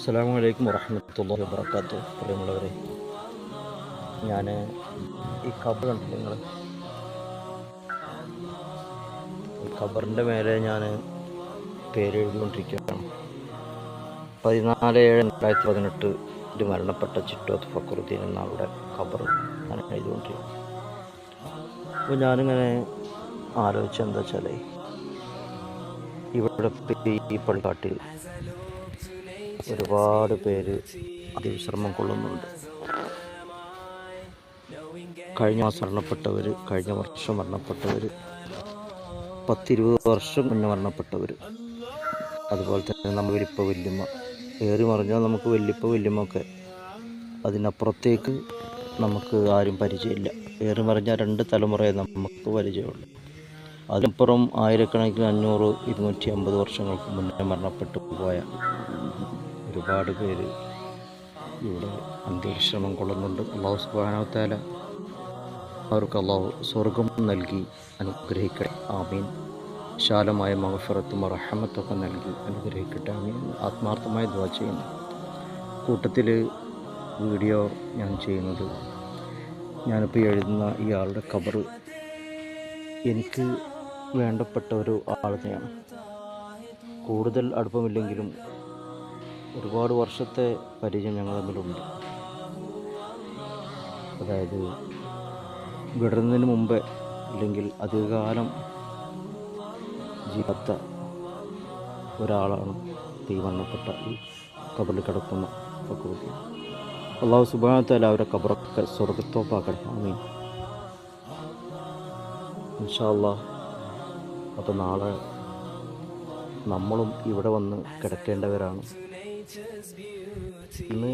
അസ്സലാമു അലൈക്കും വറഹ്മത്തുള്ളാഹി വബറകാതുഹു. പ്രിയമുള്ളവരെ, ഞാൻ ഈ ഖബർ കണ്ടില്ല, നിങ്ങൾ ഈ ഖബറിൻ്റെ മേലെ ഞാൻ പേര് എഴുതിക്കൊണ്ടിരിക്കുകയാണ്. 14/7/2018 മരണപ്പെട്ട ചിറ്റോത്ത് ഫക്രുദ്ദീൻ എന്ന ആളുടെ ഖബർ ഞാൻ എഴുതിക്കൊണ്ടിരിക്കുന്നു. അപ്പോൾ ഞാനിങ്ങനെ ആലോചിച്ചെന്താ വെച്ചാൽ, ഇവിടെ ഈ പള്ളിക്കാട്ടിൽ ഒരുപാട് പേര് അതിവിശ്രമം കൊള്ളുന്നുണ്ട്. കഴിഞ്ഞ മാസം മരണപ്പെട്ടവർ, കഴിഞ്ഞ വർഷം മരണപ്പെട്ടവർ, 10-20 വർഷം മുന്നേ മരണപ്പെട്ടവർ, അതുപോലെ തന്നെ നമ്മൾ വലിപ്പ വല്യമ്മ, ഏറി മറിഞ്ഞാൽ നമുക്ക് വലിപ്പ വല്യമ്മൊക്കെ, അതിനപ്പുറത്തേക്ക് നമുക്ക് ആരും പരിചയമില്ല. ഏറി മറിഞ്ഞാൽ 2 തലമുറയെ നമുക്ക് പരിചയമുള്ളൂ. അതിനപ്പുറം ആയിരക്കണക്കിന് 500-250 വർഷങ്ങൾക്ക് മുന്നേ മരണപ്പെട്ടു പോയ ഒരുപാട് പേര് ഇവിടെ അന്ത്യവിശ്രമം കൊള്ളുന്നുണ്ട്. അള്ളാഹു സുബ്ഹാനഹു വ തആല അവർക്ക് അള്ളാഹു സ്വർഗം നൽകി അനുഗ്രഹിക്കട്ടെ, ആമീൻ. വിശാലമായ മഗ്ഫിറത്തും റഹ്മത്തൊക്കെ നൽകി അനുഗ്രഹിക്കട്ടെ, ആമീൻ. ആത്മാർത്ഥമായി ദുആ ചെയ്യുന്നു. കൂട്ടത്തിൽ വീഡിയോ ഞാൻ ചെയ്യുന്നത്, ഞാനിപ്പോൾ എഴുതുന്ന ഈ ആളുടെ ഖബർ എനിക്ക് വേണ്ടപ്പെട്ട ഒരു ആൾ തന്നെയാണ്. കൂടുതൽ അടുപ്പമില്ലെങ്കിലും ഒരുപാട് വർഷത്തെ പരിചയം ഞങ്ങൾ തമ്മിലുണ്ട്. അതായത് വിടുന്നതിന് മുമ്പേ, അല്ലെങ്കിൽ അധികകാലം ജീവിത ഒരാളാണ് ഈ മരണപ്പെട്ട ഈ ഖബറിൽ കിടക്കുന്ന ഫക്രുദ്ദീൻ. അല്ലാഹു സുബ്ഹാനഹു വ തആല അവരുടെ ഖബറൊക്കെ സ്വർഗ്ഗത്തോപ്പാക്കട്ടെ, ആമീൻ. ഇൻഷാ അല്ലാഹ്. അപ്പോൾ നാളെ നമ്മളും ഇവിടെ വന്ന് കിടക്കേണ്ടവരാണ്. ഇന്ന്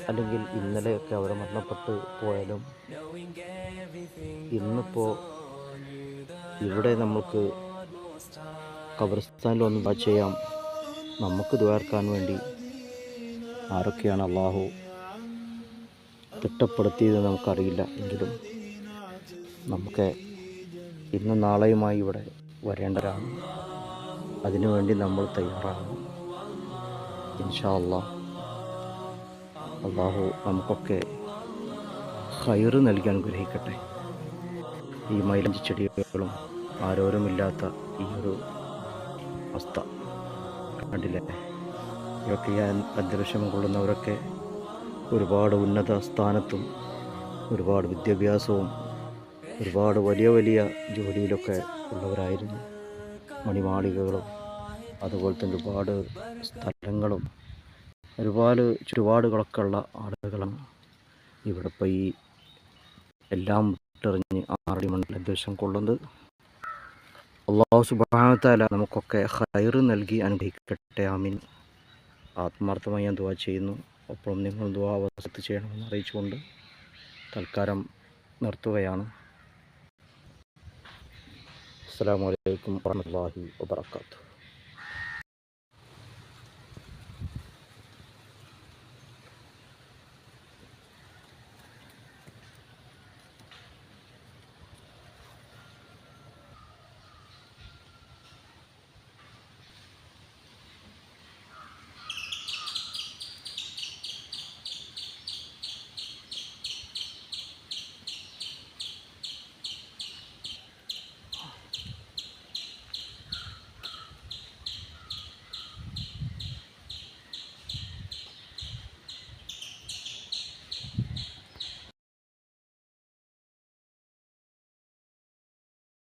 അല്ലെങ്കിൽ ഇന്നലെയൊക്കെ അവർ മരണപ്പെട്ട് പോയാലും ഇന്നിപ്പോൾ ഇവിടെ നമുക്ക് ഖബർസ്ഥാനിൽ ഒന്ന് ദുആ ചെയ്യാം. നമുക്ക് ദുആർക്കാൻ വേണ്ടി ആരൊക്കെയാണ് അള്ളാഹു തിട്ടപ്പെടുത്തിയത് നമുക്കറിയില്ല. എങ്കിലും നമുക്ക് ഇന്നും നാളെയുമായി ഇവിടെ വരേണ്ടവരാണ്. അതിനുവേണ്ടി നമ്മൾ തയ്യാറാകണം, ഇൻഷാ അല്ലാഹ്. അള്ളാഹു നമുക്കൊക്കെ ഖൈറ് നൽകി അനുഗ്രഹിക്കട്ടെ. ഈ മൈലഞ്ചി ചെടികളും ആരോരുമില്ലാത്ത ഈ ഒരു അവസ്ഥ കണ്ടില്ലേ? ഇവരൊക്കെ ഈ അന്തരീക്ഷം കൊള്ളുന്നവരൊക്കെ ഒരുപാട് ഉന്നത സ്ഥാനത്തും ഒരുപാട് വിദ്യാഭ്യാസവും ഒരുപാട് വലിയ വലിയ ജോലിയിലൊക്കെ ഉള്ളവരായിരുന്നു. മണിമാളികകളും അതുപോലെ തന്നെ ഒരുപാട് സ്ഥലങ്ങളും ഒരുപാട് ചുറ്റുപാടുകളൊക്കെ ഉള്ള ആളുകളാണ് ഇവിടെ ഇപ്പോൾ ഈ എല്ലാം വിട്ടെറിഞ്ഞ് ആറടി മണ്ണിൽ അന്തരീക്ഷം കൊള്ളുന്നത്. അല്ലാഹു സുബ്ഹാനഹു വ തആല നമുക്കൊക്കെ ഖൈറ് നൽകി അനുഗ്രഹിക്കട്ടെ, ആമീൻ. ആത്മാർത്ഥമായി ഞാൻ ദുആ ചെയ്യുന്നു. ഒപ്പം നിങ്ങൾ ദുആ വസീയത്ത് ചെയ്യണമെന്ന് അറിയിച്ചുകൊണ്ട് തൽക്കാലം നിർത്തുകയാണ്. അസ്സലാമു അലൈക്കും വറഹ്മത്തുള്ളാഹി വബറകാതുഹു.